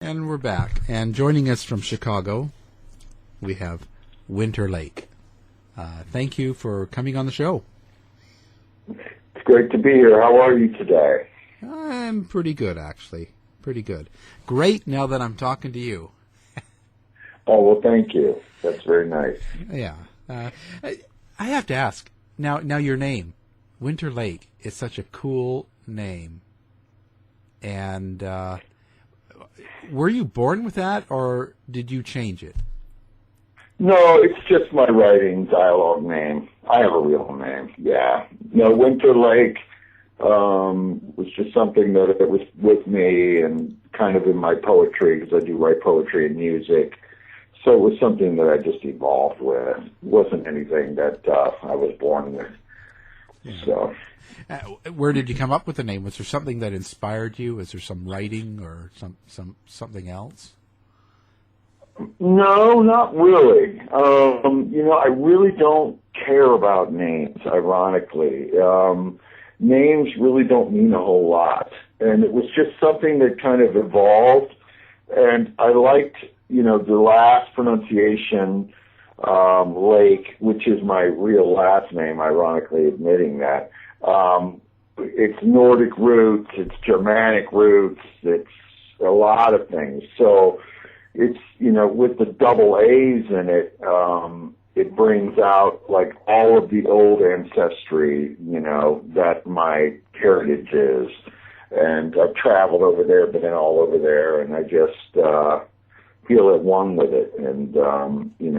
And we're back. And joining us from Chicago, we have Winter Laake. Thank you for coming on the show. It's great to be here. How are you today? I'm pretty good, actually. Pretty good. Great now that I'm talking to you. Oh, well, thank you. That's very nice. Yeah. I have to ask, now your name, Winter Laake, is such a cool name. And were you born with that, or did you change it? No, it's just my writing dialogue name. I have a real name, yeah. No, Winter Laake was just something that it was with me and kind of in my poetry, because I do write poetry and music. So it was something that I just evolved with. It wasn't anything that I was born with. Yeah. So, where did you come up with the name? Was there something that inspired you? Was there some writing or something else? No, not really. I really don't care about names, ironically. Names really don't mean a whole lot. And it was just something that kind of evolved. And I liked, the last pronunciation, Lake, which is my real last name, ironically admitting that. It's Nordic roots, it's Germanic roots, it's a lot of things. So it's, with the double A's in it, it brings out like all of the old ancestry, that my heritage is. And I've traveled over there, been all over there, and I just feel at one with it. And,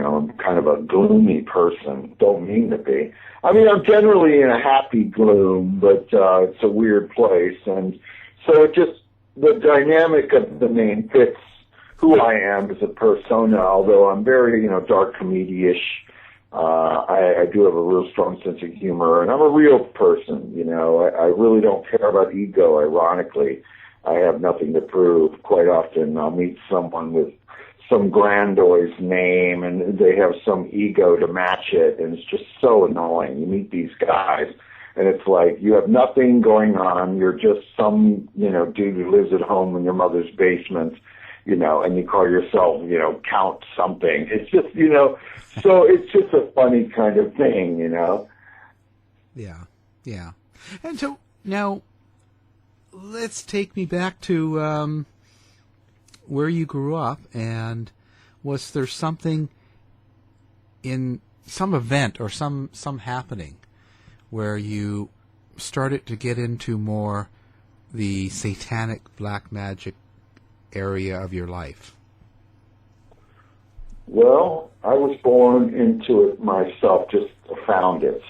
I'm kind of a gloomy person. Don't mean to be. I mean, I'm generally in a happy gloom, but it's a weird place. And so it just, the dynamic of the name fits who I am as a persona, although I'm very, dark comedy-ish. I do have a real strong sense of humor, and I'm a real person, I really don't care about ego, ironically. I have nothing to prove. Quite often I'll meet someone with some grandiose name, and they have some ego to match it, and it's just so annoying. You meet these guys, and it's like you have nothing going on. You're just some, dude who lives at home in your mother's basement, and you call yourself, Count something. It's just, so it's just a funny kind of thing, Yeah. And so now let's take me back to where you grew up, and was there something in some event or some happening where you started to get into more the satanic black magic area of your life? Well, I was born into it myself, just found it.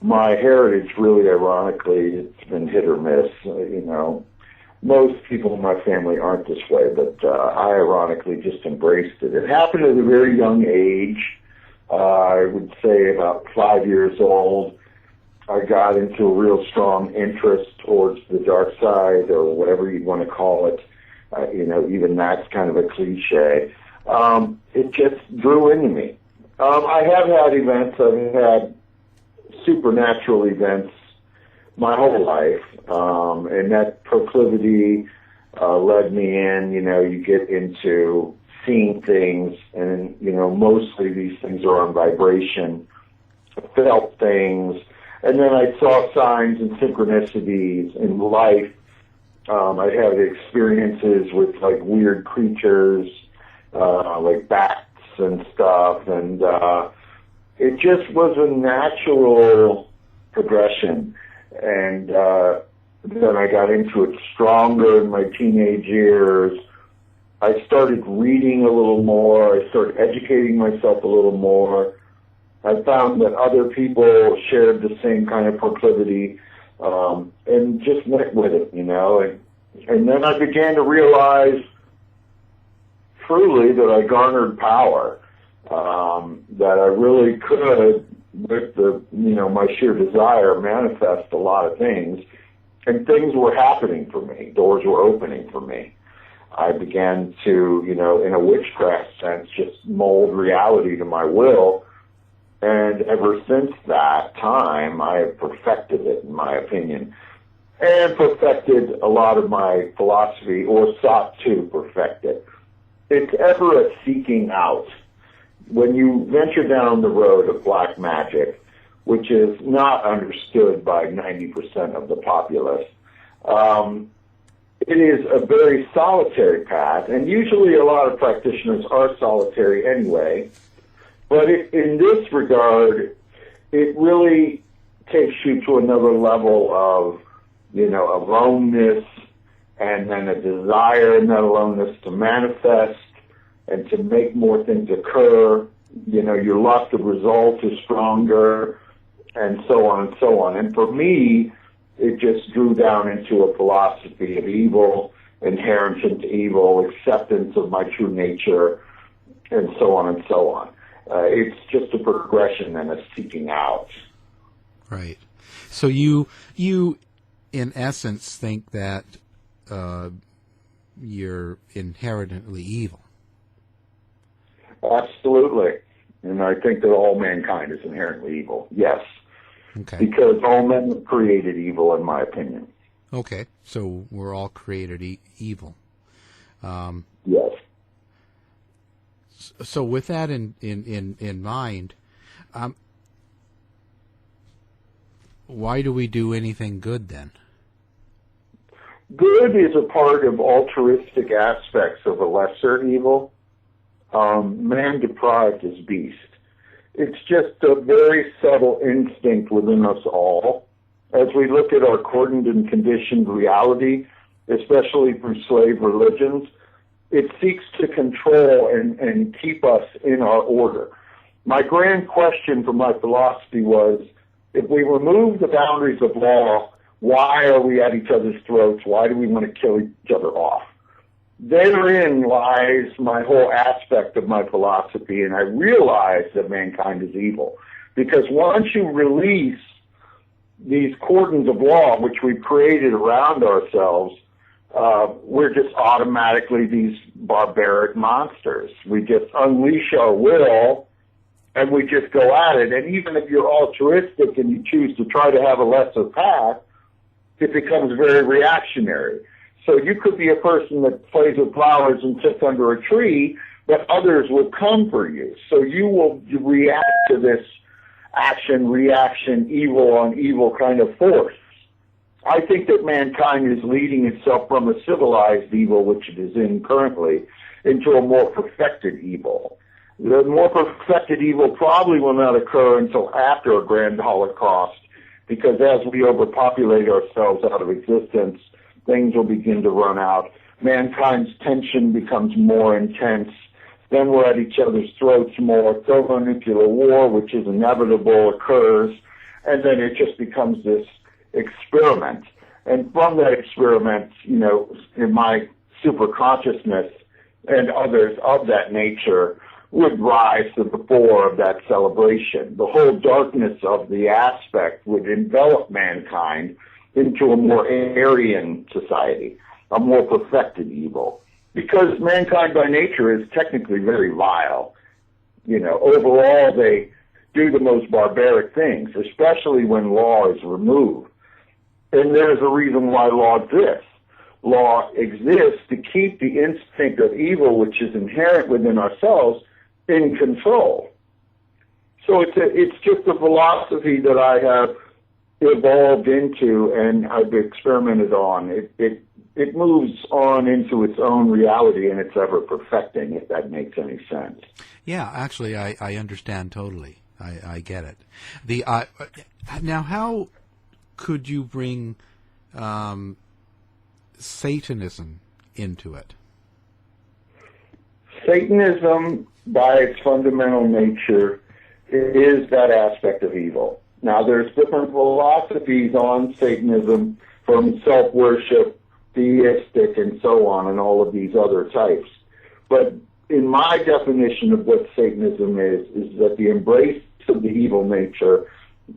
My heritage, really ironically, it's been hit or miss. Most people in my family aren't this way, but I ironically just embraced it. It happened at a very young age. I would say about 5 years old. I got into a real strong interest towards the dark side, or whatever you want to call it. Even that's kind of a cliche. It just drew into me. I have had events. I've had supernatural events my whole life, and that proclivity led me in. You get into seeing things, and mostly these things are on vibration. I felt things, and then I saw signs and synchronicities in life. I'd have experiences with like weird creatures, like bats and stuff, and it just was a natural progression. And then I got into it stronger in my teenage years. I started reading a little more. I started educating myself a little more. I found that other people shared the same kind of proclivity, and just went with it, And then I began to realize truly that I garnered power, that I really could, with my sheer desire, manifest a lot of things, and things were happening for me. Doors were opening for me. I began to, in a witchcraft sense, just mold reality to my will. And ever since that time, I have perfected it, in my opinion. and perfected a lot of my philosophy, or sought to perfect it. It's ever a seeking out. When you venture down the road of black magic, which is not understood by 90% of the populace, it is a very solitary path, and usually a lot of practitioners are solitary anyway. But in this regard, it really takes you to another level of, aloneness, and then a desire in that aloneness to manifest and to make more things occur. Your lust of result is stronger, and so on and so on. And for me, it just drew down into a philosophy of evil, inherence into evil, acceptance of my true nature, and so on and so on. It's just a progression and a seeking out. Right. So you in essence, think that you're inherently evil. Absolutely. And I think that all mankind is inherently evil. Yes. Okay. Because all men are created evil, in my opinion. Okay. So we're all created evil. Yes. So with that in mind, why do we do anything good then? Good is a part of altruistic aspects of a lesser evil. Man deprived is beast. It's just a very subtle instinct within us all. As we look at our cordoned and conditioned reality, especially through slave religions, it seeks to control and keep us in our order. My grand question for my philosophy was, if we remove the boundaries of law, why are we at each other's throats? Why do we want to kill each other off? Therein lies my whole aspect of my philosophy, and I realize that mankind is evil. Because once you release these cordons of law, which we've created around ourselves, we're just automatically these barbaric monsters. We just unleash our will, and we just go at it. And even if you're altruistic and you choose to try to have a lesser path, it becomes very reactionary. So you could be a person that plays with flowers and sits under a tree, but others will come for you. So you will react to this action, reaction, evil on evil kind of force. I think that mankind is leading itself from a civilized evil, which it is in currently, into a more perfected evil. The more perfected evil probably will not occur until after a grand holocaust, because as we overpopulate ourselves out of existence, things will begin to run out. Mankind's tension becomes more intense. Then we're at each other's throats more. Thermonuclear war, which is inevitable, occurs. And then it just becomes this experiment. And from that experiment, in my super consciousness and others of that nature would rise to the fore of that celebration. The whole darkness of the aspect would envelop mankind into a more Aryan society, a more perfected evil. Because mankind by nature is technically very vile. Overall they do the most barbaric things, especially when law is removed. And there's a reason why law exists. Law exists to keep the instinct of evil, which is inherent within ourselves, in control. So it's just a philosophy that I have evolved into and I've experimented on. It moves on into its own reality and it's ever perfecting, if that makes any sense. Yeah, actually, I understand totally. I get it. Now, how could you bring Satanism into it? Satanism, by its fundamental nature, is that aspect of evil. Now, there's different philosophies on Satanism, from self-worship, theistic, and so on, and all of these other types. But in my definition of what Satanism is that the embrace of the evil nature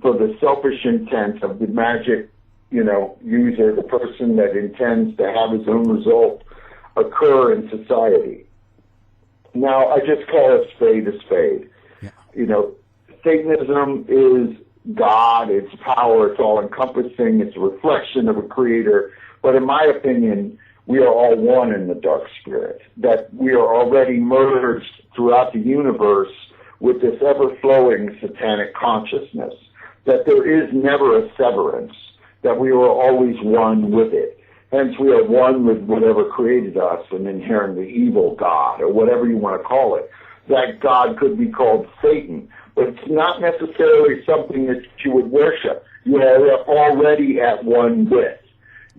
for the selfish intent of the magic, user, the person that intends to have his own result occur in society. Now, I just call it spade a spade. Yeah. Satanism is God, it's power, it's all-encompassing, it's a reflection of a creator. But in my opinion, we are all one in the dark spirit, that we are already merged throughout the universe with this ever-flowing satanic consciousness, that there is never a severance, that we are always one with it. Hence, we are one with whatever created us, an inherently evil God, or whatever you want to call it. That God could be called Satan, but it's not necessarily something that you would worship. You are already at one with.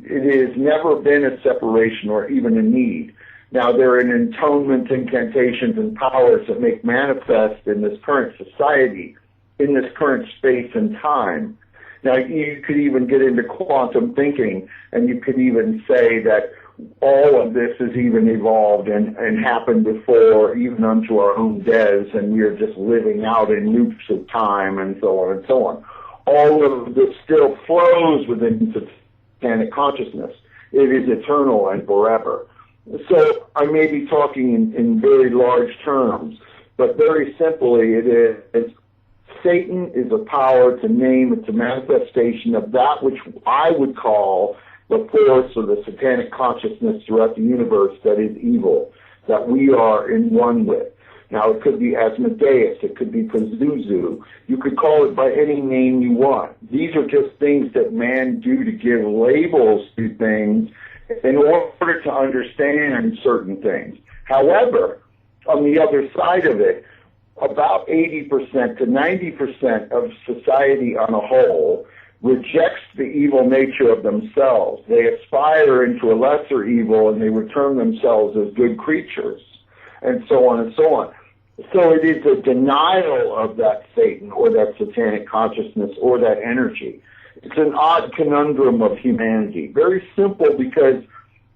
It has never been a separation or even a need. Now, there are atonement, incantations, and powers that make manifest in this current society, in this current space and time. Now, you could even get into quantum thinking, and you could even say that all of this has even evolved and happened before, even unto our own deaths, and we are just living out in loops of time, and so on and so on. All of this still flows within satanic consciousness. It is eternal and forever. So I may be talking in very large terms, but very simply it is Satan is a power to name, it's a manifestation of that which I would call the force or the satanic consciousness throughout the universe that is evil, that we are in one with. Now, it could be Asmodeus, it could be Pazuzu. You could call it by any name you want. These are just things that man do to give labels to things in order to understand certain things. However, on the other side of it, about 80% to 90% of society on a whole rejects the evil nature of themselves. They aspire into a lesser evil and they return themselves as good creatures, and so on and so on. So it is a denial of that Satan or that satanic consciousness or that energy. It's an odd conundrum of humanity. Very simple because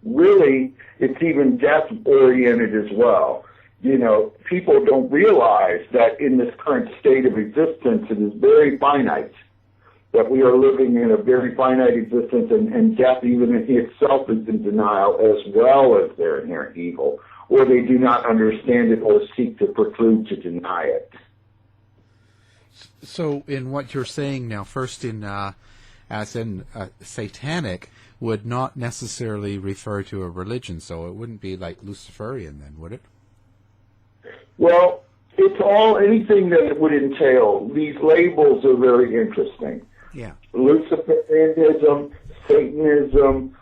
really it's even death-oriented as well. You know, people don't realize that in this current state of existence it is very finite, that we are living in a very finite existence, and death even in itself is in denial as well as their inherent evil, or they do not understand it or seek to preclude to deny it. So in what you're saying now, first as in satanic would not necessarily refer to a religion, so it wouldn't be like Lucerferin then, would it? Well, it's all anything that it would entail. These labels are very interesting. Yeah. Luciferianism, Satanism,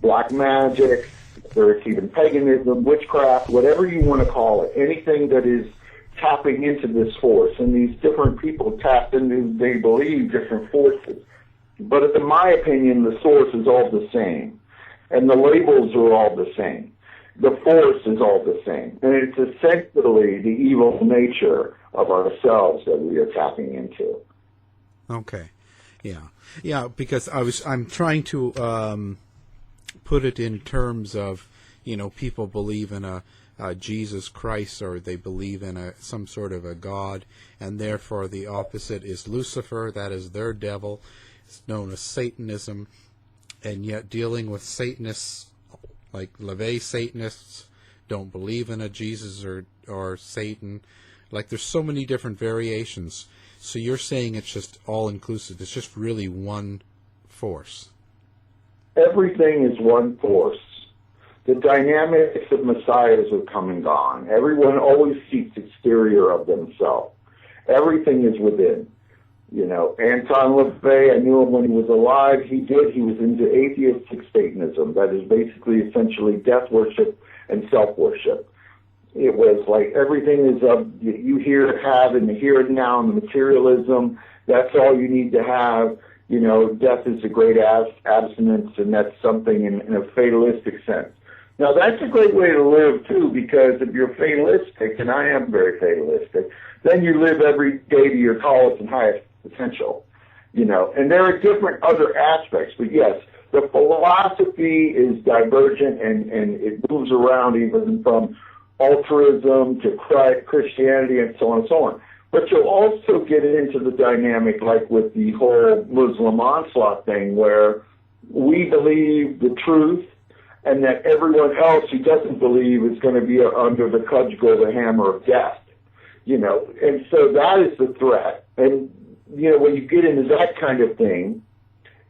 black magic, there's even paganism, witchcraft, whatever you want to call it, anything that is tapping into this force. And these different people tap into, they believe, different forces. But in my opinion, the source is all the same. And the labels are all the same. The force is all the same. And it's essentially the evil nature of ourselves that we are tapping into. Okay. Yeah, because I'm trying to put it in terms of, you know, people believe in a Jesus Christ, or they believe in some sort of a God, and therefore the opposite is Lucifer, that is their devil. It's known as Satanism, and yet dealing with Satanists, like LaVey Satanists, don't believe in a Jesus or Satan. Like, there's so many different variations. So you're saying it's just all-inclusive. It's just really one force. Everything is one force. The dynamics of messiahs have come and gone. Everyone always seeks exterior of themselves. Everything is within. You know, Anton LaVey, I knew him when he was alive. He was into atheistic Satanism. That is basically essentially death worship and self-worship. It was like everything is you have in the here and now, and the materialism. That's all you need to have. You know, death is a great abstinence, and that's something in a fatalistic sense. Now, that's a great way to live, too, because if you're fatalistic, and I am very fatalistic, then you live every day to your tallest and highest potential, you know. And there are different other aspects, but yes, the philosophy is divergent, and it moves around even from altruism to Christianity and so on and so on. But you'll also get into the dynamic like with the whole Muslim onslaught thing, where we believe the truth and that everyone else who doesn't believe is going to be under the cudgel, the hammer of death, you know. And so that is the threat. And when you get into that kind of thing,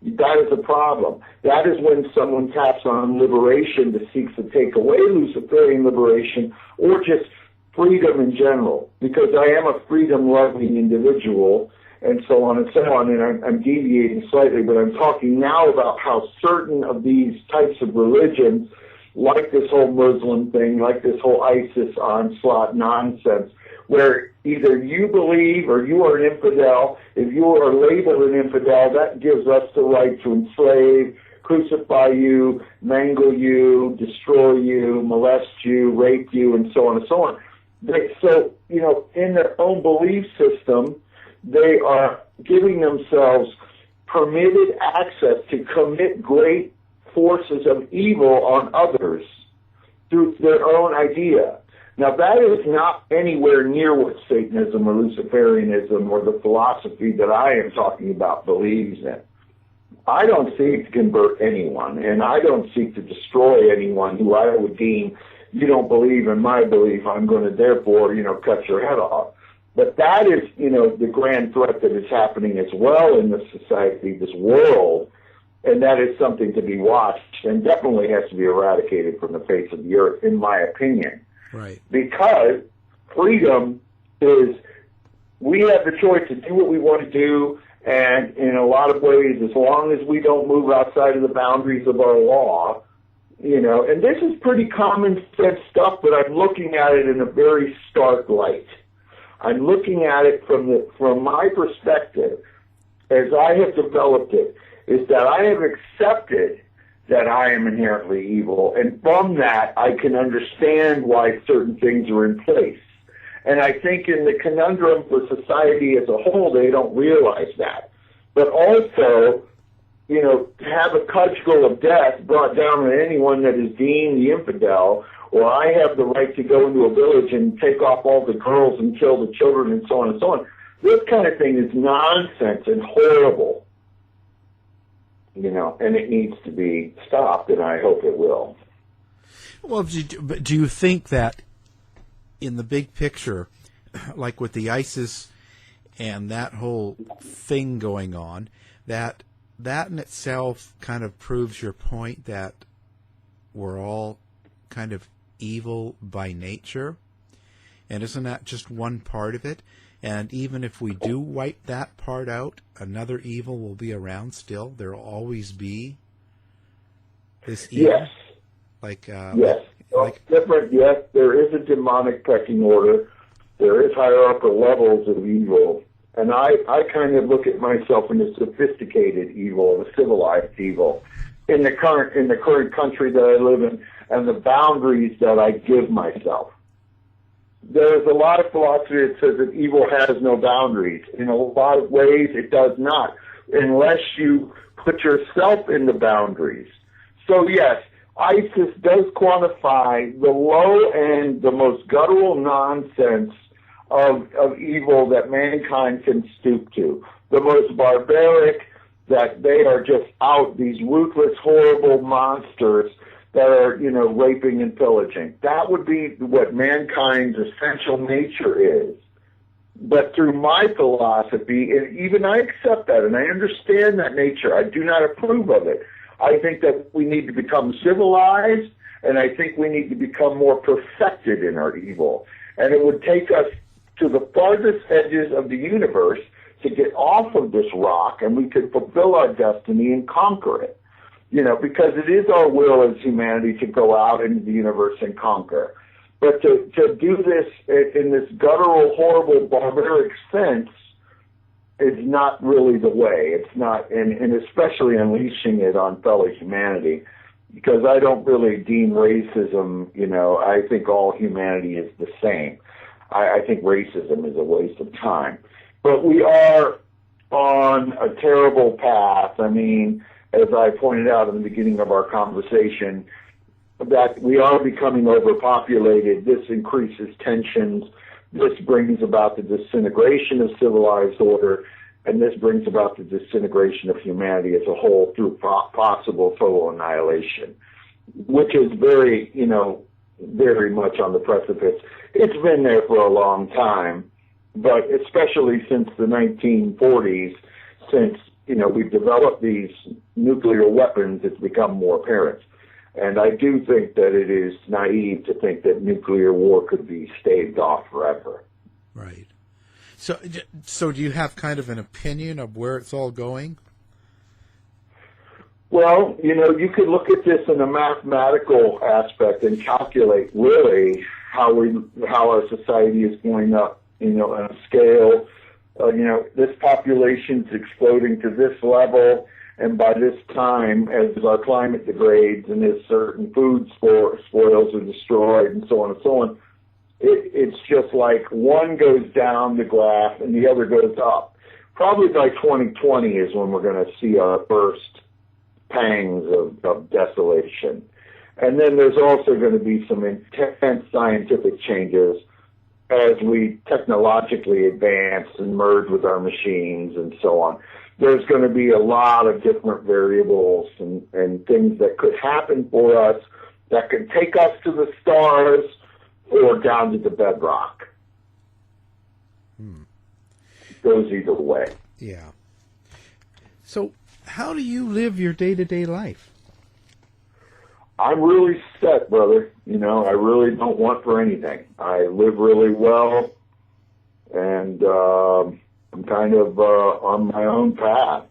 that is a problem. That is when someone taps on liberation that seeks to take away Luciferian liberation or just freedom in general, because I am a freedom-loving individual, and so on and so on, and I'm deviating slightly, but I'm talking now about how certain of these types of religions, like this whole Muslim thing, like this whole ISIS onslaught nonsense, where either you believe or you are an infidel. If you are labeled an infidel, that gives us the right to enslave, crucify you, mangle you, destroy you, molest you, rape you, and so on and so on. So, in their own belief system, they are giving themselves permitted access to commit great forces of evil on others through their own idea. Now, that is not anywhere near what Satanism or Luciferianism or the philosophy that I am talking about believes in. I don't seek to convert anyone, and I don't seek to destroy anyone who I would deem, you don't believe in my belief, I'm going to therefore, cut your head off. But that is, the grand threat that is happening as well in this society, this world, and that is something to be watched and definitely has to be eradicated from the face of the earth, in my opinion. Right. Because freedom is, we have the choice to do what we want to do, and in a lot of ways, as long as we don't move outside of the boundaries of our law, and this is pretty common sense stuff, but I'm looking at it in a very stark light. I'm looking at it from my perspective, as I have developed it, is that I have accepted that I am inherently evil, and from that I can understand why certain things are in place. And I think in the conundrum for society as a whole, they don't realize that. But also, to have a cudgel of death brought down on anyone that is deemed the infidel, or I have the right to go into a village and take off all the girls and kill the children and so on and so on. This kind of thing is nonsense and horrible. And it needs to be stopped, and I hope it will. Well, but do you think that in the big picture, like with the ISIS and that whole thing going on, that in itself kind of proves your point that we're all kind of evil by nature? And isn't that just one part of it? And even if we do wipe that part out, another evil will be around still. There will always be this evil. Yes. Yes. Different. Yes, there is a demonic pecking order. There is hierarchical levels of evil. And I kind of look at myself in a sophisticated evil, a civilized evil, in the current country that I live in, and the boundaries that I give myself. There's a lot of philosophy that says that evil has no boundaries. In a lot of ways, it does not, unless you put yourself in the boundaries. So yes, ISIS does quantify the low end, the most guttural nonsense of evil that mankind can stoop to. The most barbaric, that they are just out, these ruthless, horrible monsters that are, raping and pillaging. That would be what mankind's essential nature is. But through my philosophy, and even I accept that, and I understand that nature, I do not approve of it. I think that we need to become civilized, and I think we need to become more perfected in our evil. And it would take us to the farthest edges of the universe to get off of this rock, and we could fulfill our destiny and conquer it. Because it is our will as humanity to go out into the universe and conquer. But to do this in this guttural, horrible, barbaric sense is not really the way. It's not, and especially unleashing it on fellow humanity, because I don't really deem racism, I think all humanity is the same. I think racism is a waste of time. But we are on a terrible path. I mean, as I pointed out in the beginning of our conversation, that we are becoming overpopulated. This increases tensions. This brings about the disintegration of civilized order, and this brings about the disintegration of humanity as a whole through possible total annihilation, which is very much on the precipice. It's been there for a long time, but especially since the 1940s, since, we've developed these nuclear weapons, it's become more apparent. And I do think that it is naive to think that nuclear war could be staved off forever. Right. So do you have kind of an opinion of where it's all going? Well, you could look at this in a mathematical aspect and calculate really how our society is going up, on a scale. This population's exploding to this level, and by this time, as our climate degrades and as certain food spoils are destroyed and so on and so on, it's just like one goes down the graph and the other goes up. Probably by 2020 is when we're going to see our first pangs of desolation. And then there's also going to be some intense scientific changes as we technologically advance and merge with our machines and so on. There's going to be a lot of different variables and things that could happen for us that could take us to the stars or down to the bedrock. It goes either way. Yeah. So how do you live your day-to-day life? I'm really set, brother. I really don't want for anything. I live really well, and I'm kind of on my own path.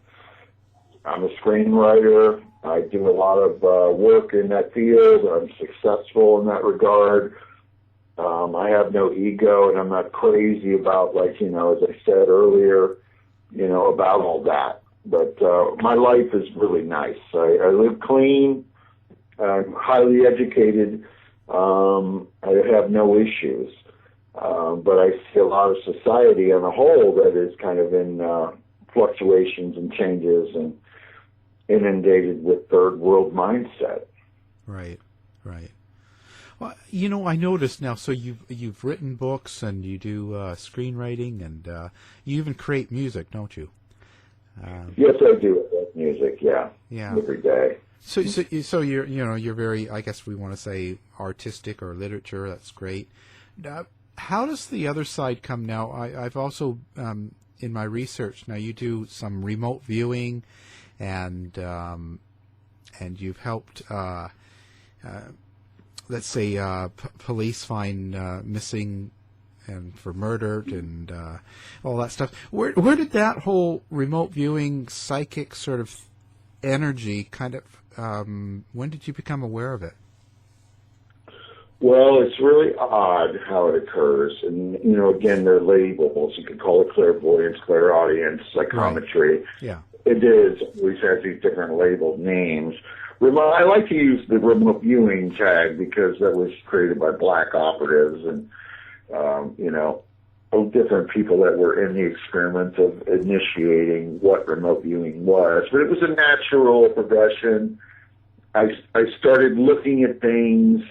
I'm a screenwriter. I do a lot of work in that field. I'm successful in that regard. I have no ego, and I'm not crazy about, as I said earlier, about all that. But my life is really nice. I live clean. I'm highly educated. I have no issues. But I see a lot of society on a whole that is kind of in fluctuations and changes and inundated with third world mindset. Right. Well, I noticed now, so you've written books and you do screenwriting and you even create music, don't you? Yes, I do. I write music, yeah. Every day. So you're very, I guess we want to say, artistic or literature. That's great. How does the other side come now? I've also, in my research, now you do some remote viewing, and you've helped, let's say, police find missing and for murdered and all that stuff. Where did that whole remote viewing psychic sort of energy kind of, when did you become aware of it? Well, it's really odd how it occurs. And, again, they're labels. You could call it clairvoyance, clairaudience, psychometry. Right. Yeah. It is. It always has these different labeled names. I like to use the remote viewing tag because that was created by black operatives and, different people that were in the experiment of initiating what remote viewing was. But it was a natural progression. I started looking at things,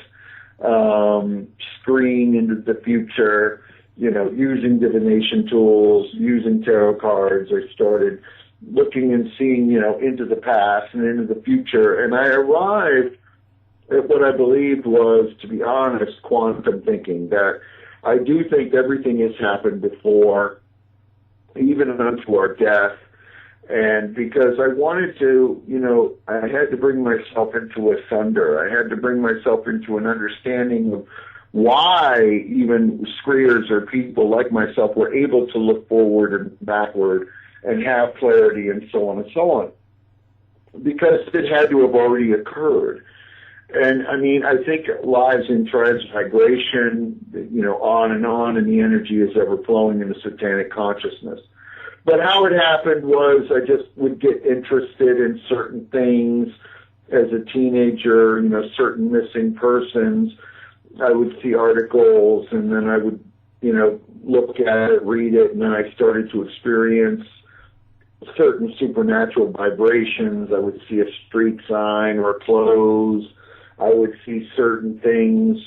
screening into the future, using divination tools, using tarot cards. I started looking and seeing, into the past and into the future. And I arrived at what I believed was, to be honest, quantum thinking, that I do think everything has happened before, even unto our death. And because I wanted to, I had to bring myself into a thunder. I had to bring myself into an understanding of why even screers or people like myself were able to look forward and backward and have clarity and so on and so on. Because it had to have already occurred. And, I think lives in transmigration, on, and the energy is ever flowing in the satanic consciousness. But how it happened was I just would get interested in certain things as a teenager, certain missing persons. I would see articles, and then I would, look at it, read it, and then I started to experience certain supernatural vibrations. I would see a street sign or clothes. I would see certain things,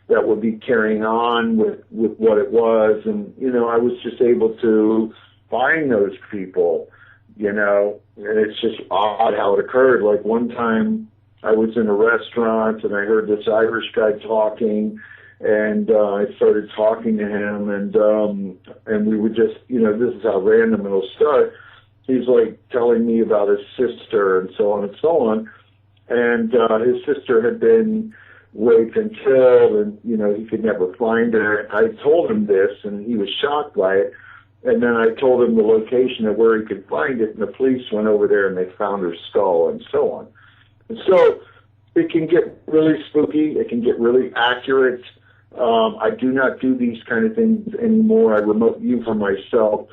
that would be carrying on with what it was. And, I was just able to find those people, and it's just odd how it occurred. Like one time I was in a restaurant and I heard this Irish guy talking, And I started talking to him, and we would just, this is how random it'll start. He's like telling me about his sister and so on and so on. And his sister had been raped and killed, and, he could never find her. I told him this, and he was shocked by it. And then I told him the location of where he could find it, and the police went over there, and they found her skull and so on. And so it can get really spooky. It can get really accurate. I do not do these kind of things anymore. I remote view for myself.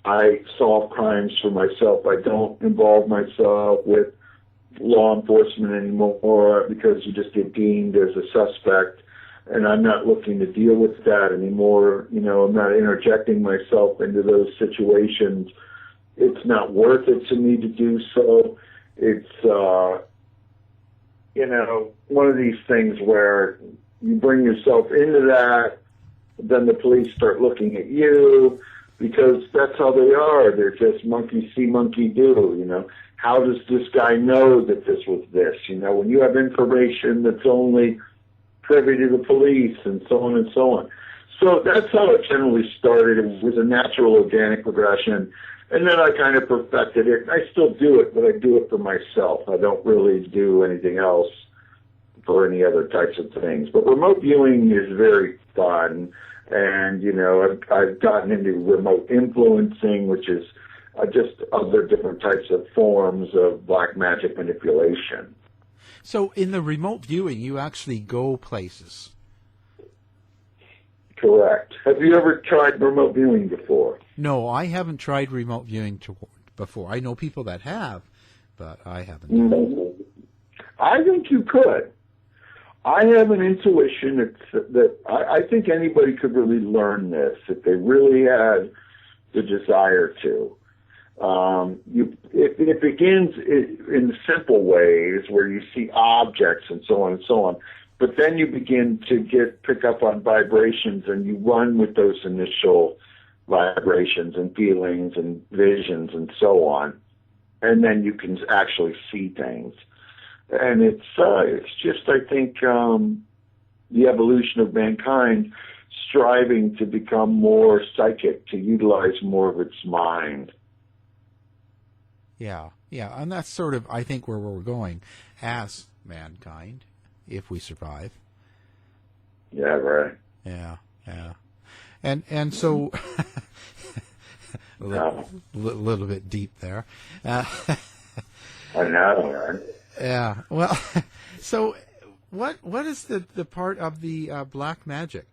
I solve crimes for myself. I don't involve myself with law enforcement anymore because you just get deemed as a suspect, and I'm not looking to deal with that anymore. I'm not interjecting myself into those situations. It's not worth it to me to do so. It's, one of these things where you bring yourself into that, then the police start looking at you, because that's how they are. They're just monkey see, monkey do, How does this guy know that this was this? When you have information that's only privy to the police and so on and so on. So that's how it generally started. It was a natural organic progression. And then I kind of perfected it. I still do it, but I do it for myself. I don't really do anything else for any other types of things. But remote viewing is very fun. And, I've gotten into remote influencing, which is just other different types of forms of black magic manipulation. So in the remote viewing, you actually go places. Correct. Have you ever tried remote viewing before? No, I haven't tried remote viewing before. I know people that have, but I haven't. Mm-hmm. I think you could. I have an intuition that I think anybody could really learn this if they really had the desire to. It begins in simple ways where you see objects and so on and so on, but then you begin to pick up on vibrations, and you run with those initial vibrations and feelings and visions and so on, and then you can actually see things. And it's just, I think, the evolution of mankind striving to become more psychic, to utilize more of its mind. Yeah, and that's sort of, I think, where we're going as mankind, if we survive. Yeah, right. Yeah. And so, a little bit deep there. I know, right? Yeah. Well, so what is the part of the black magic?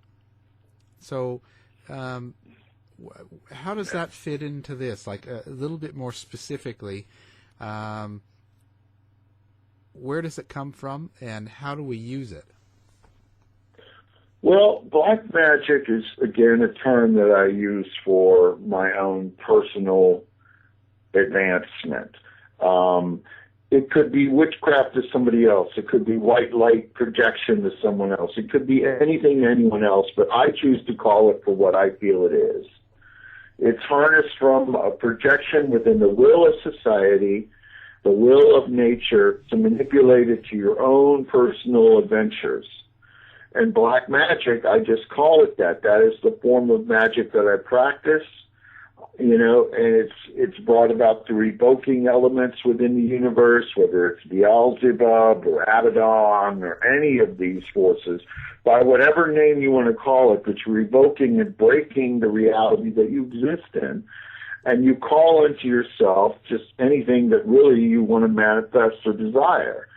So, how does that fit into this? Like a little bit more specifically, where does it come from, and how do we use it? Well, black magic is, again, a term that I use for my own personal advancement. It could be witchcraft to somebody else. It could be white light projection to someone else. It could be anything to anyone else, but I choose to call it for what I feel it is. It's harnessed from a projection within the will of society, the will of nature, to manipulate it to your own personal adventures. And black magic, I just call it that. That is the form of magic that I practice, and it's brought about through evoking elements within the universe, whether it's Beelzebub or Abaddon or any of these forces, by whatever name you want to call it, but you're evoking and breaking the reality that you exist in. And you call into yourself just anything that really you want to manifest or desire.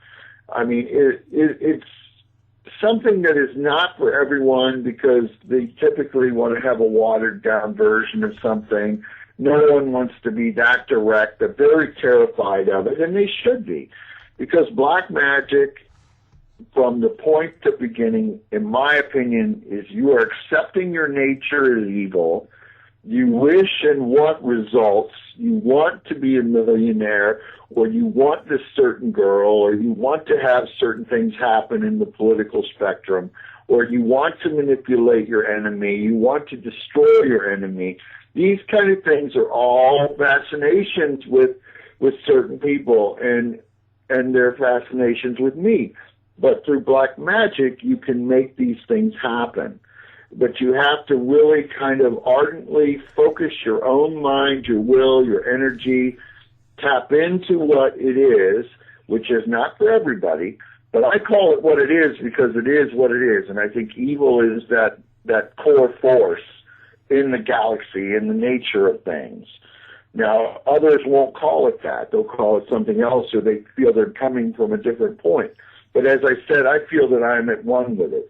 I mean, it's something that is not for everyone, because they typically want to have a watered down version of something. No one wants to be that direct. They're very terrified of it, and they should be, because black magic, from the point to beginning, in my opinion, is you are accepting your nature as evil. You wish and want results. You want to be a millionaire, or you want this certain girl, or you want to have certain things happen in the political spectrum, or you want to manipulate your enemy. You want to destroy your enemy. These kind of things are all fascinations with certain people, and their fascinations with me. But through black magic, you can make these things happen. But you have to really kind of ardently focus your own mind, your will, your energy, tap into what it is, which is not for everybody, but I call it what it is because it is what it is. And I think evil is that core force in the galaxy, in the nature of things. Now, others won't call it that. They'll call it something else, or they feel they're coming from a different point. But as I said, I feel that I'm at one with it.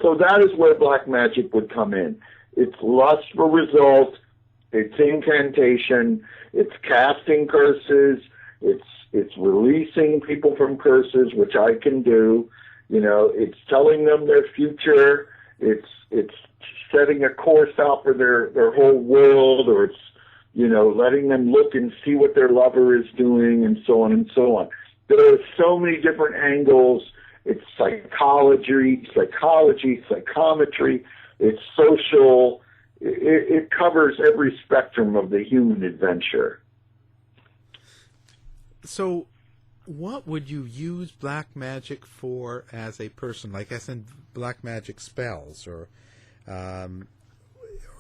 So that is where black magic would come in. It's lust for result, it's incantation, it's casting curses, it's releasing people from curses, which I can do. It's telling them their future, it's setting a course out for their whole world, or it's letting them look and see what their lover is doing, and so on and so on. There are so many different angles. It's psychology, psychometry, it's social. It covers every spectrum of the human adventure. So what would you use black magic for as a person? Like, as in black magic spells, or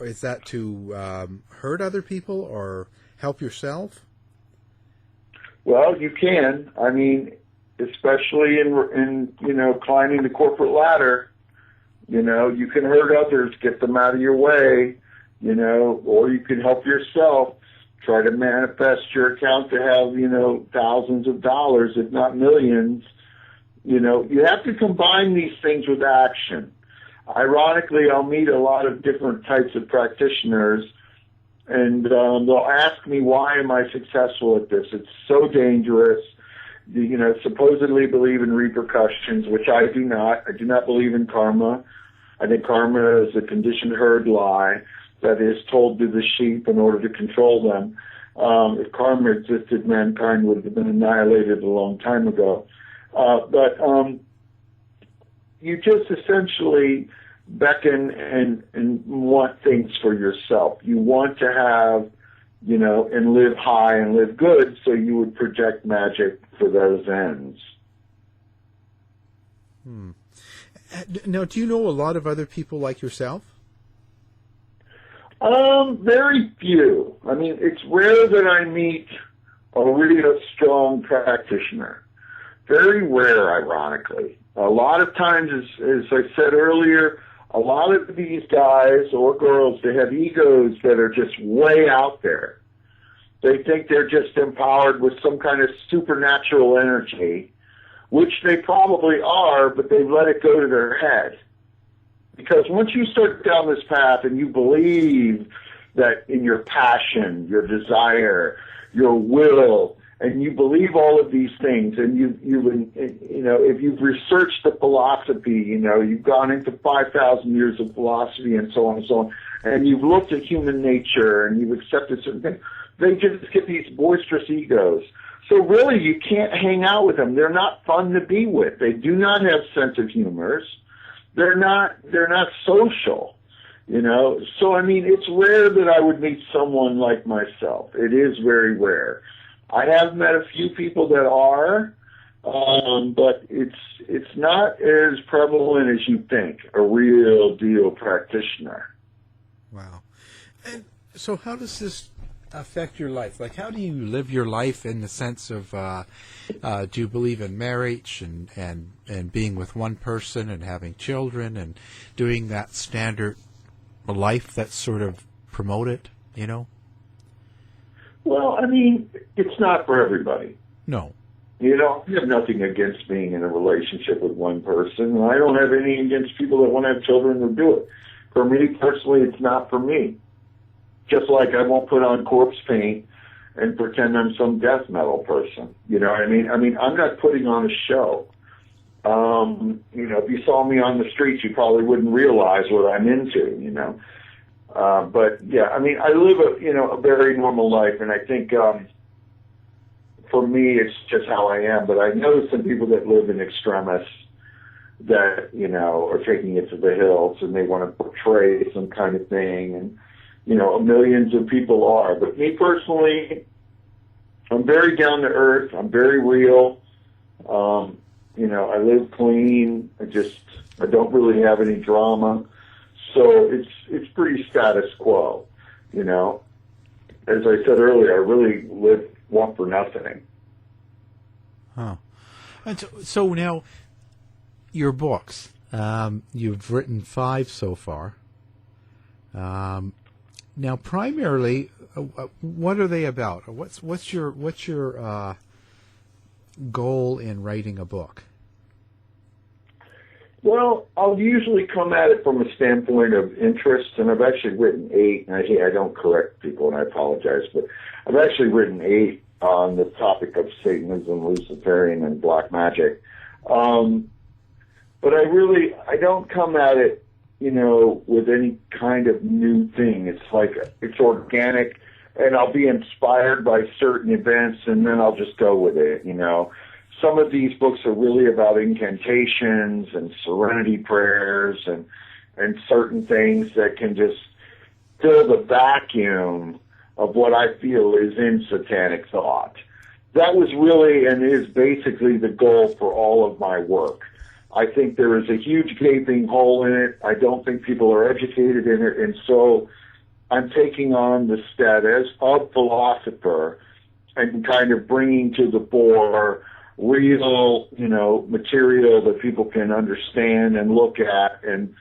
is that to hurt other people or help yourself? Well, you can. I mean, especially in climbing the corporate ladder, you can hurt others, get them out of your way, or you can help yourself, try to manifest your account to have, thousands of dollars, if not millions. You have to combine these things with action. Ironically, I'll meet a lot of different types of practitioners, and they'll ask me, why am I successful at this? It's so dangerous. Supposedly believe in repercussions, which I do not. I do not believe in karma. I think karma is a conditioned herd lie that is told to the sheep in order to control them. If karma existed, mankind would have been annihilated a long time ago. But you just essentially beckon and want things for yourself. You want to have, and live high and live good, so you would project magic for those ends. Now, do you know a lot of other people like yourself? Very few. I mean, it's rare that I meet a really strong practitioner. Very rare, ironically. A lot of times, as I said earlier, a lot of these guys or girls, they have egos that are just way out there. They think they're just empowered with some kind of supernatural energy, which they probably are, but they let it go to their head. Because once you start down this path and you believe that in your passion, your desire, your will, and you believe all of these things, and if you've researched the philosophy, you've gone into 5,000 years of philosophy and so on and so on, and you've looked at human nature and you've accepted certain things, they just get these boisterous egos. So really, you can't hang out with them. They're not fun to be with. They do not have sense of humors. They're not social, So, I mean, it's rare that I would meet someone like myself. It is very rare. I have met a few people that are, but it's not as prevalent as you think, a real deal practitioner. Wow. And so how does this affect your life? Like, how do you live your life in the sense of, do you believe in marriage and being with one person and having children and doing that standard life that's sort of promoted, Well, I mean, it's not for everybody. No. I have nothing against being in a relationship with one person, and I don't have anything against people that want to have children who do it. For me, personally, it's not for me. Just like I won't put on corpse paint and pretend I'm some death metal person. You know what I mean? I mean, I'm not putting on a show. If you saw me on the streets, you probably wouldn't realize what I'm into, But yeah, I mean, I live a very normal life, and I think for me, it's just how I am. But I know some people that live in extremis that are taking it to the hills, and they want to portray some kind of thing, and millions of people are. But me personally, I'm very down to earth. I'm very real. I live clean. I don't really have any drama. So it's pretty status quo, As I said earlier, I really want for nothing. Huh. And so now, your books. You've written 5 so far. Now, primarily, what are they about? What's your goal in writing a book? Well, I'll usually come at it from a standpoint of interest, and I've actually written 8, and I don't correct people, and I apologize, but I've actually written 8 on the topic of Satanism, Lucerferin, and black magic. But I don't come at it, with any kind of new thing. It's organic, and I'll be inspired by certain events, and then I'll just go with it, Some of these books are really about incantations and serenity prayers and certain things that can just fill the vacuum of what I feel is in satanic thought. That was really and is basically the goal for all of my work. I think there is a huge gaping hole in it. I don't think people are educated in it, and so I'm taking on the status of philosopher and kind of bringing to the fore real, material that people can understand and look at and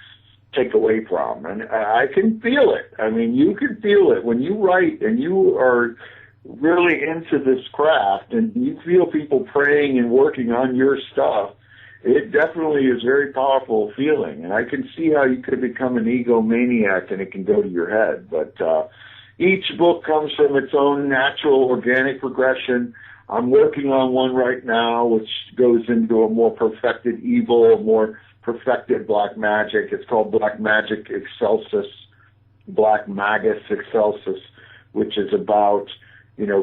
take away from. And I can feel it. I mean, you can feel it when you write and you are really into this craft and you feel people praying and working on your stuff. It definitely is a very powerful feeling. And I can see how you could become an egomaniac and it can go to your head. But each book comes from its own natural, organic progression. I'm working on one right now which goes into a more perfected evil, a more perfected black magic. It's called Black Magic Excelsis, Black Magus Excelsis, which is about,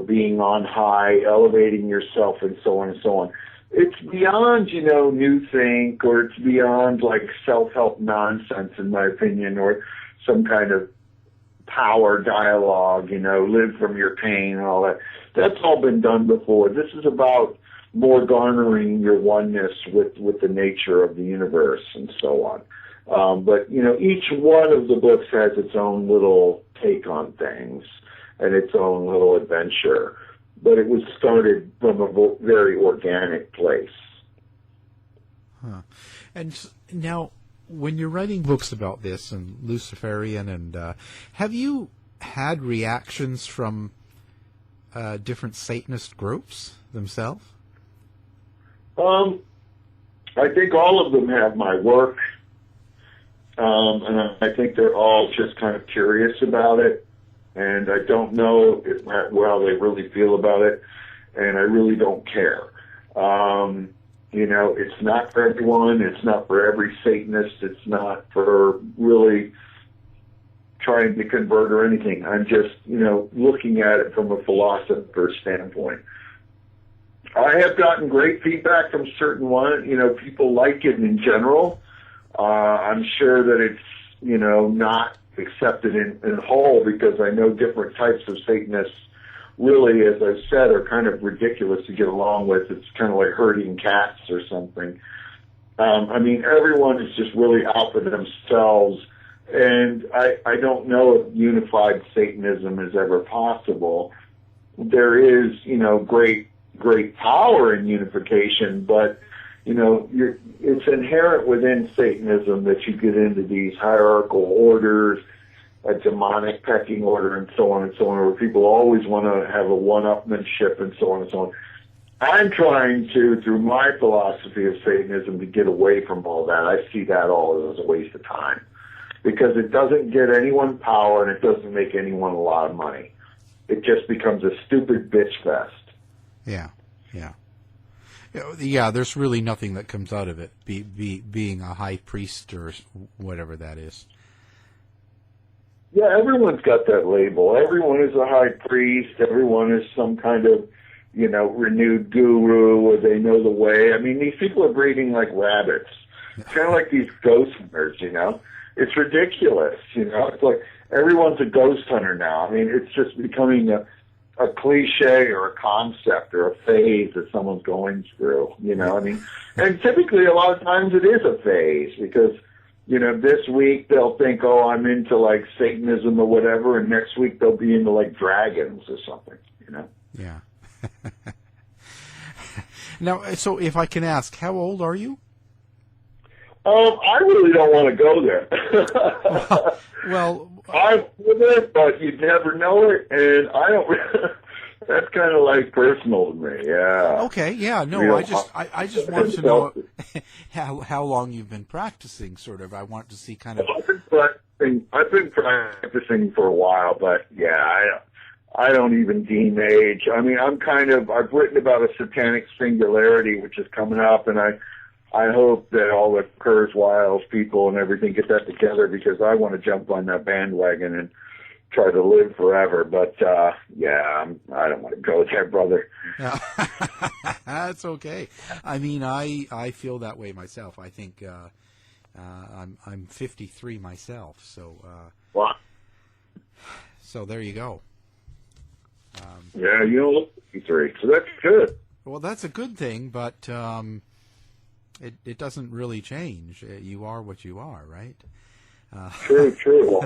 being on high, elevating yourself, and so on and so on. It's beyond, new think, or it's beyond like self-help nonsense, in my opinion, or some kind of power dialogue, live from your pain and all that. That's all been done before. This is about more garnering your oneness with the nature of the universe and so on. But, each one of the books has its own little take on things and its own little adventure. But it was started from a very organic place. Huh. And now, when you're writing books about this and Luciferian, and have you had reactions from different Satanist groups themselves? I think all of them have my work, and I think they're all just kind of curious about it. And I don't know how they really feel about it, and I really don't care. It's not for everyone. It's not for every Satanist. It's not for really trying to convert or anything. I'm just, looking at it from a philosopher's standpoint. I have gotten great feedback from certain people like it in general. I'm sure that it's, not accepted in whole, because I know different types of Satanists really, as I've said, are kind of ridiculous to get along with. It's kind of like herding cats or something. Everyone is just really out for themselves, and I don't know if unified Satanism is ever possible. There is, great power in unification, but it's inherent within Satanism that you get into these hierarchical orders, a demonic pecking order, and so on, where people always want to have a one-upmanship and so on and so on. I'm trying to, through my philosophy of Satanism, to get away from all that. I see that all as a waste of time, because it doesn't get anyone power and it doesn't make anyone a lot of money. It just becomes a stupid bitch fest. Yeah. Yeah, there's really nothing that comes out of it, being a high priest or whatever that is. Yeah, everyone's got that label. Everyone is a high priest. Everyone is some kind of, renewed guru, or they know the way. These people are breeding like rabbits. It's kind of like these ghost hunters, It's ridiculous, It's like everyone's a ghost hunter now. It's just becoming a a cliche or a concept or a phase that someone's going through, I mean, and typically a lot of times it is a phase because, this week they'll think, oh, I'm into like Satanism or whatever, and next week they'll be into like dragons or something, Yeah. Now, so if I can ask, how old are you? I really don't want to go there. Well, I'm with it, but you never know it, and I don't. That's kind of like personal to me. Yeah. Okay. Yeah. No. I just want to know how long you've been practicing. Sort of. I want to see kind of. I've been practicing for a while, but yeah, I don't even deem age. I mean, I've written about a satanic singularity, which is coming up, and I hope that all the Kurzweils people and everything get that together because I want to jump on that bandwagon and try to live forever. But, yeah, I don't want to go there, brother. Yeah. That's okay. I mean, I feel that way myself. I think I'm 53 myself, so Wow. So there you go. Yeah, you don't look 53, so that's good. Well, that's a good thing, but it doesn't really change. You are what you are, right? True.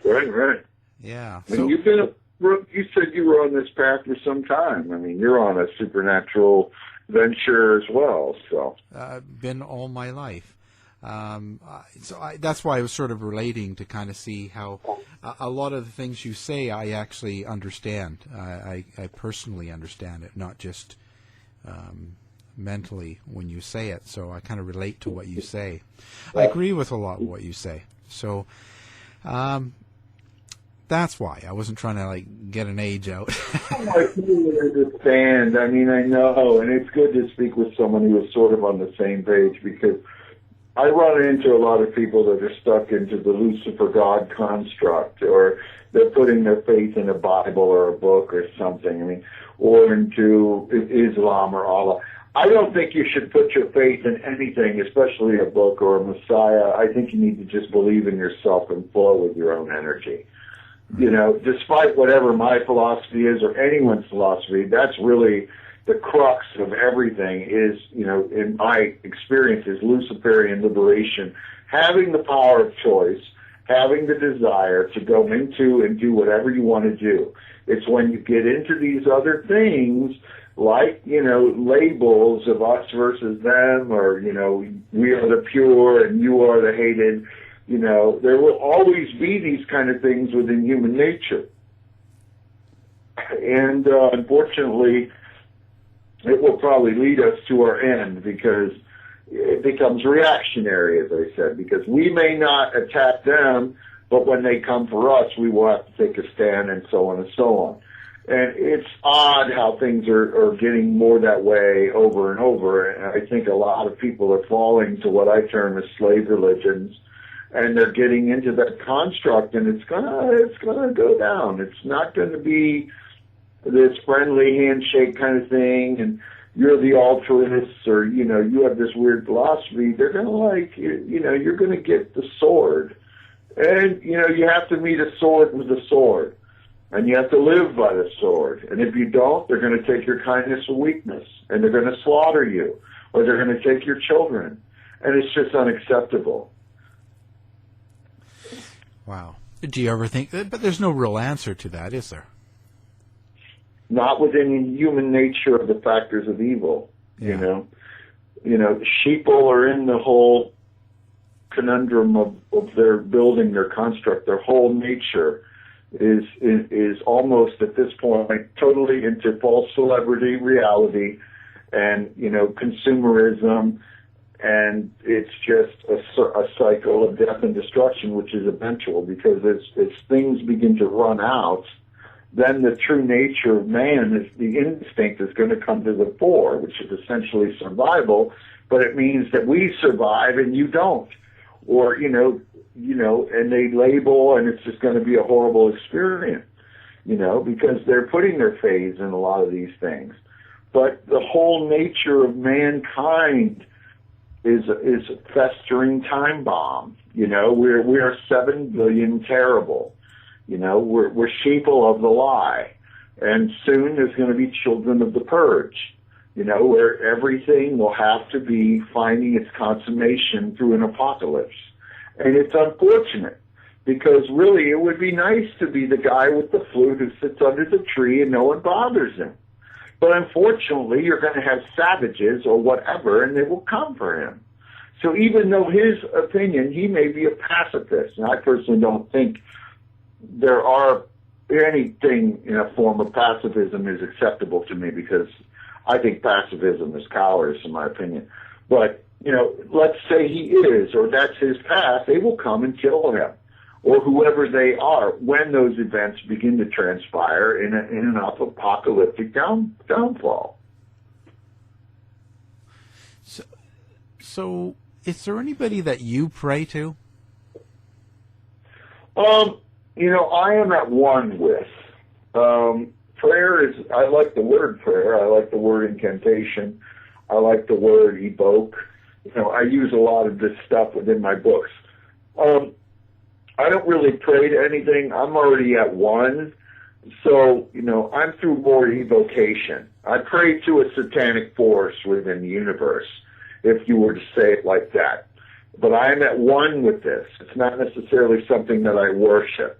Right. Yeah. And you said you were on this path for some time. I mean, you're on a supernatural venture as well. So been all my life. That's why I was sort of relating to kind of see how a lot of the things you say I actually understand. I personally understand it, not just mentally when you say it. So I kind of relate to what you say. I agree with a lot of what you say. So that's why I wasn't trying to like get an age out. I fully understand. I mean, I know, and it's good to speak with someone who is sort of on the same page because I run into a lot of people that are stuck into the Lucifer God construct, or they're putting their faith in a Bible or a book or something. I mean, or into Islam or Allah. I don't think you should put your faith in anything, especially a book or a Messiah. I think you need to just believe in yourself and flow with your own energy. Despite whatever my philosophy is or anyone's philosophy, that's really the crux of everything is, in my experience, is Luciferian liberation. Having the power of choice, having the desire to go into and do whatever you want to do. It's when you get into these other things, like, labels of us versus them, or, we are the pure and you are the hated. There will always be these kind of things within human nature. And unfortunately, it will probably lead us to our end because it becomes reactionary, as I said, because we may not attack them, but when they come for us, we will have to take a stand and so on and so on. And it's odd how things are getting more that way over and over. And I think a lot of people are falling to what I term as slave religions, and they're getting into that construct, and it's gonna go down. It's not going to be this friendly handshake kind of thing, and you're the altruists, or you have this weird philosophy. They're gonna you're gonna get the sword, and you have to meet a sword with a sword, and you have to live by the sword. And if you don't, they're going to take your kindness for weakness, and they're going to slaughter you, or they're going to take your children, and it's just unacceptable. Wow. Do you ever think that? But there's no real answer to that, is there? Not within human nature of the factors of evil. Yeah. Sheeple are in the whole conundrum of their building their construct. Their whole nature is almost at this point totally into false celebrity reality and consumerism, and it's just a cycle of death and destruction, which is eventual, because as things begin to run out, then the true nature of man, the instinct, is going to come to the fore, which is essentially survival, but it means that we survive and you don't. Or, and they label, and it's just going to be a horrible experience, because they're putting their faith in a lot of these things. But the whole nature of mankind is a festering time bomb. We are 7 billion terrible. We're sheeple of the lie. And soon there's going to be children of the purge, where everything will have to be finding its consummation through an apocalypse. And it's unfortunate, because really it would be nice to be the guy with the flute who sits under the tree and no one bothers him. But unfortunately, you're going to have savages or whatever, and they will come for him. So even though his opinion, he may be a pacifist, and I personally don't think there are anything in a form of pacifism is acceptable to me, because I think pacifism is cowardice, in my opinion. But, let's say he is, or that's his path, they will come and kill him, or whoever they are, when those events begin to transpire in an apocalyptic downfall. So, is there anybody that you pray to? I am at one with. Prayer is, I like the word prayer. I like the word incantation. I like the word evoke. I use a lot of this stuff within my books. I don't really pray to anything. I'm already at one. So, I'm through more evocation. I pray to a satanic force within the universe, if you were to say it like that. But I'm at one with this. It's not necessarily something that I worship.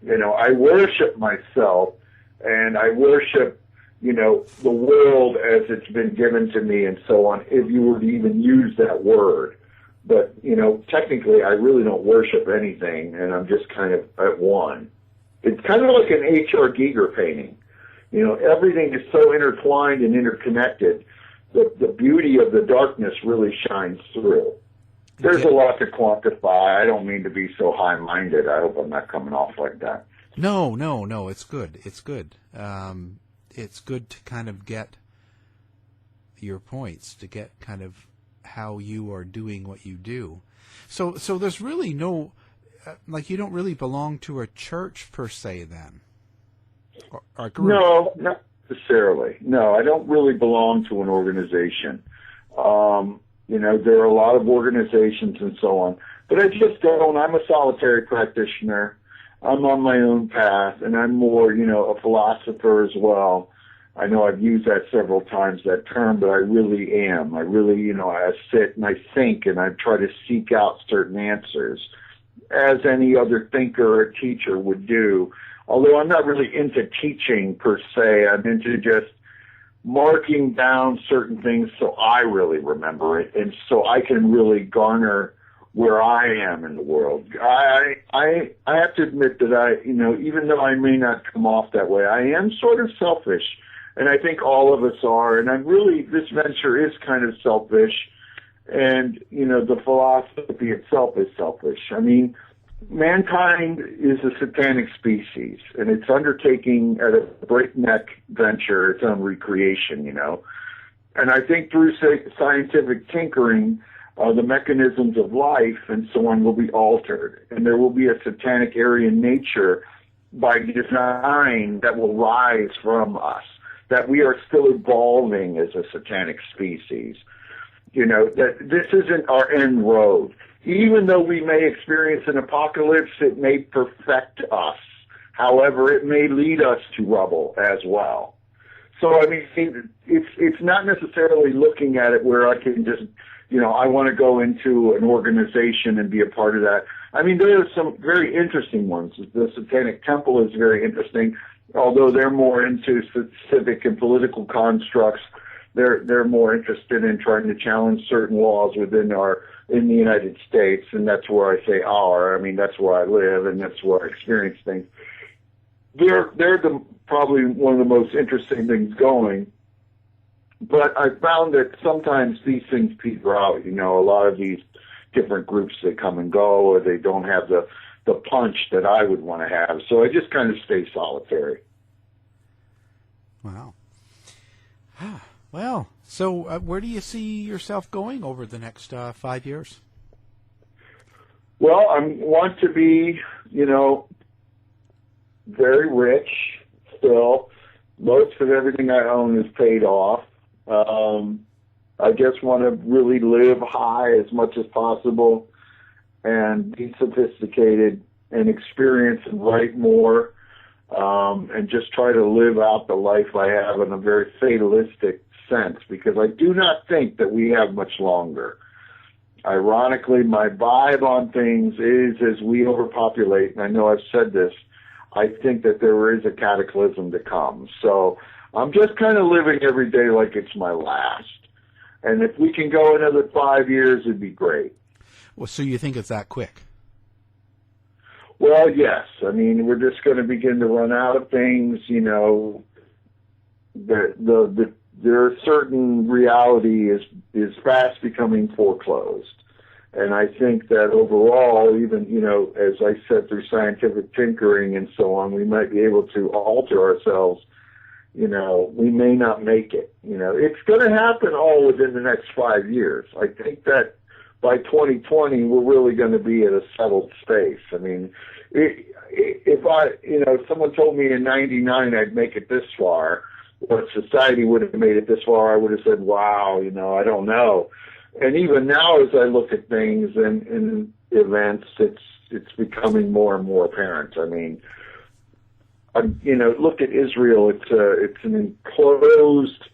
I worship myself, and I worship, the world as it's been given to me and so on, if you were to even use that word. But, technically I really don't worship anything, and I'm just kind of at one. It's kind of like an H.R. Giger painting. Everything is so intertwined and interconnected that the beauty of the darkness really shines through. There's a lot to quantify. I don't mean to be so high-minded. I hope I'm not coming off like that. No. It's good. It's good. It's good to kind of get your points, to get kind of how you are doing what you do. So there's really no, you don't really belong to a church per se then? Or a group? No, not necessarily. No, I don't really belong to an organization. There are a lot of organizations and so on, but I just don't. I'm a solitary practitioner. I'm on my own path, and I'm more, a philosopher as well. I know I've used that several times, that term, but I really am. I really, I sit and I think, and I try to seek out certain answers, as any other thinker or teacher would do. Although I'm not really into teaching per se. I'm into just marking down certain things so I really remember it, and so I can really garner where I am in the world. I have to admit that even though I may not come off that way, I am sort of selfish, and I think all of us are. And this venture is kind of selfish, and the philosophy itself is selfish. I mean, mankind is a satanic species, and it's undertaking at a breakneck venture its own recreation, And I think through scientific tinkering, the mechanisms of life and so on will be altered, and there will be a satanic Aryan nature by design that will rise from us, that we are still evolving as a satanic species. That this isn't our end road. Even though we may experience an apocalypse, it may perfect us. However, it may lead us to rubble as well. So, I mean, it's not necessarily looking at it where I can just, I want to go into an organization and be a part of that. I mean, there are some very interesting ones. The Satanic Temple is very interesting, although they're more into civic and political constructs. They're more interested in trying to challenge certain laws in the United States, and that's where I say our. I mean, that's where I live, and that's where I experience things. They're probably one of the most interesting things going. But I found that sometimes these things peter out. A lot of these different groups, they come and go, or they don't have the punch that I would want to have. So I just kind of stay solitary. Wow. Well, so where do you see yourself going over the next 5 years? Well, I want to be, very rich still. Most of everything I own is paid off. I just want to really live high as much as possible and be sophisticated and experience and write more and just try to live out the life I have in a very fatalistic sense, because I do not think that we have much longer. Ironically, my vibe on things is, as we overpopulate, and I know I've said this, I think that there is a cataclysm to come. So I'm just kind of living every day like it's my last. And if we can go another 5 years, it'd be great. Well, so you think it's that quick? Well, yes. I mean, we're just going to begin to run out of things. You know, there are certain reality is fast becoming foreclosed. And I think that overall, even, you know, as I said, through scientific tinkering and so on, we might be able to alter ourselves. You know, we may not make it. You know, it's going to happen all within the next 5 years. I think that by 2020, we're really going to be at a settled space. I mean, if someone told me in 99 I'd make it this far, or society would have made it this far, I would have said, wow, you know, I don't know. And even now, as I look at things and events, it's becoming more and more apparent. I mean, you know, look at Israel. It's an enclosed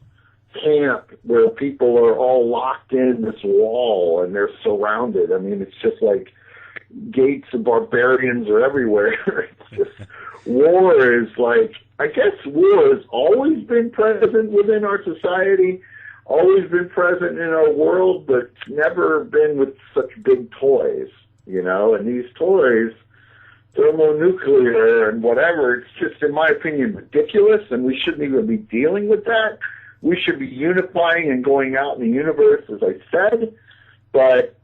camp where people are all locked in this wall and they're surrounded. I mean, it's just like gates of barbarians are everywhere. It's just war is like, I guess war has always been present within our society, always been present in our world, but never been with such big toys, you know, and these toys, thermonuclear and whatever, it's just, in my opinion, ridiculous, and we shouldn't even be dealing with that. We should be unifying and going out in the universe, as I said, but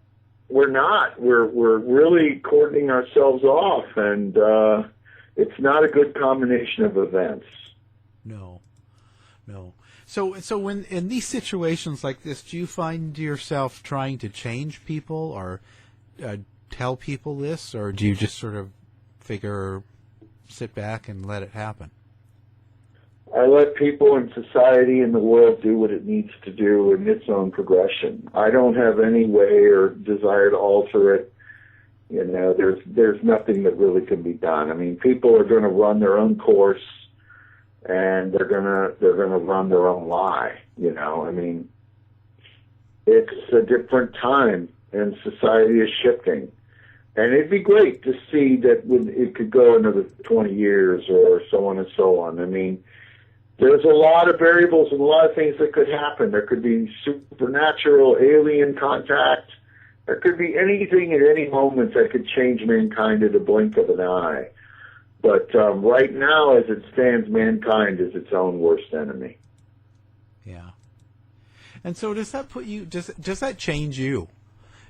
we're not. We're really cordoning ourselves off, and it's not a good combination of events. No. So when in these situations like this, do you find yourself trying to change people or tell people this, or do you just sort of sit back and let it happen? I let people in society and the world do what it needs to do in its own progression. I don't have any way or desire to alter it. You know, there's nothing that really can be done. I mean, people are going to run their own course, and they're gonna run their own lie. You know, I mean, it's a different time, and society is shifting. And it'd be great to see that it could go another 20 years or so on and so on. I mean, there's a lot of variables and a lot of things that could happen. There could be supernatural alien contact. There could be anything at any moment that could change mankind at a blink of an eye. But right now, as it stands, mankind is its own worst enemy. Yeah. And so does that put you, does that change you?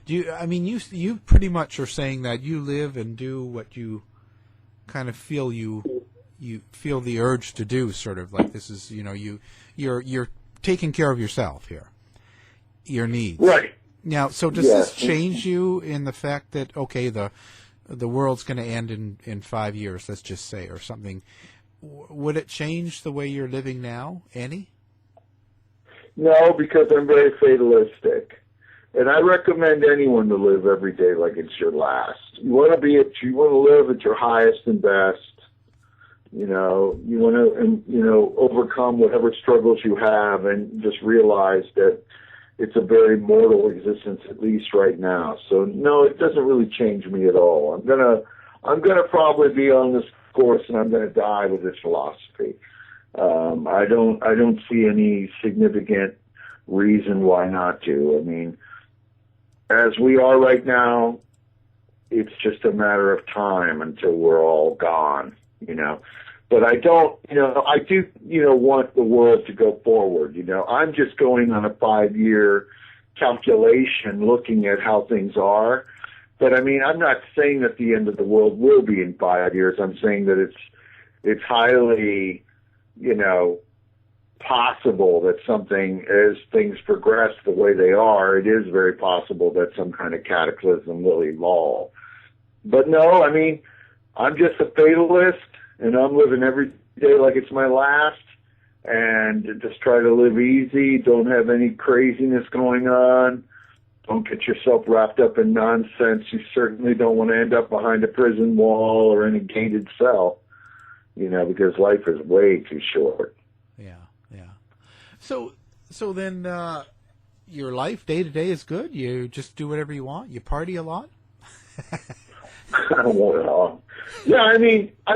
You pretty much are saying that you live and do what you kind of feel you feel the urge to do, sort of like this is, you know, you're taking care of yourself here, your needs. Right. Now, so does this change you in the fact that, okay, the world's going to end in 5 years, let's just say, or something? Would it change the way you're living now, any? No, because I'm very fatalistic. And I recommend anyone to live every day like it's your last. You want to live at your highest and best. You know, you want to, overcome whatever struggles you have, and just realize that it's a very mortal existence, at least right now. So no, it doesn't really change me at all. I'm gonna probably be on this course, and I'm gonna die with this philosophy. I don't see any significant reason why not to. I mean, as we are right now, it's just a matter of time until we're all gone, you know. But I do, want the world to go forward, you know. I'm just going on a 5-year calculation looking at how things are. But I mean, I'm not saying that the end of the world will be in 5 years. I'm saying that it's highly, possible that something, as things progress the way they are, it is very possible that some kind of cataclysm will evolve. But no, I mean, I'm just a fatalist, and I'm living every day like it's my last, and just try to live easy, don't have any craziness going on, don't get yourself wrapped up in nonsense. You certainly don't want to end up behind a prison wall or in a gated cell. because life is way too short. Yeah, yeah. So then your life day to day is good? You just do whatever you want? You party a lot? I don't want it all. Yeah, I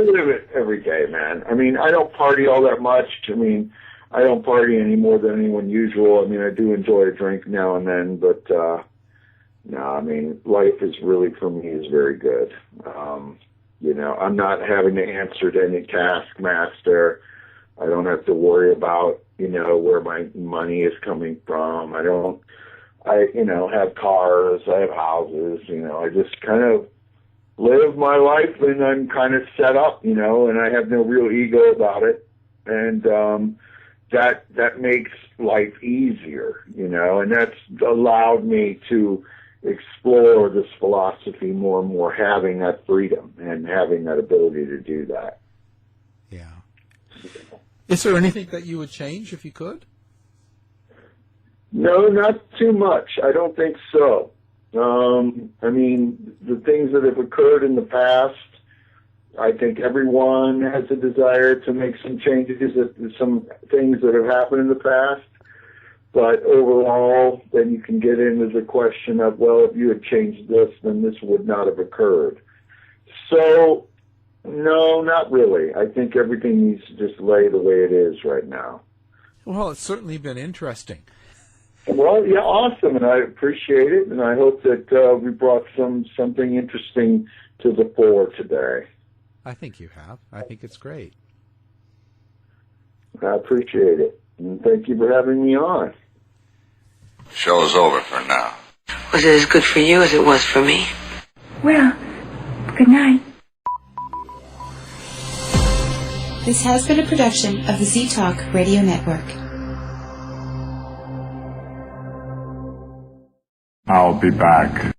live it every day, man. I don't party all that much. I don't party any more than anyone usual. I do enjoy a drink now and then, but no, life is really, for me, is very good. I'm not having to answer to any taskmaster. I don't have to worry about, where my money is coming from. I have cars, I have houses, I just kind of live my life and I'm kind of set up, and I have no real ego about it. And that makes life easier, and that's allowed me to explore this philosophy more and more, having that freedom and having that ability to do that. Yeah. Is there anything that you would change if you could? No, not too much. I don't think so. The things that have occurred in the past, I think everyone has a desire to make some changes, some things that have happened in the past. But overall, then you can get into the question of, well, if you had changed this, then this would not have occurred. So, no, not really. I think everything needs to just lay the way it is right now. Well, it's certainly been interesting. Well, yeah, awesome, and I appreciate it, and I hope that we brought something interesting to the fore today. I think you have. I think it's great. I appreciate it, and thank you for having me on. Show's over for now. Was it as good for you as it was for me? Well, good night. This has been a production of the Z-Talk Radio Network. I'll be back.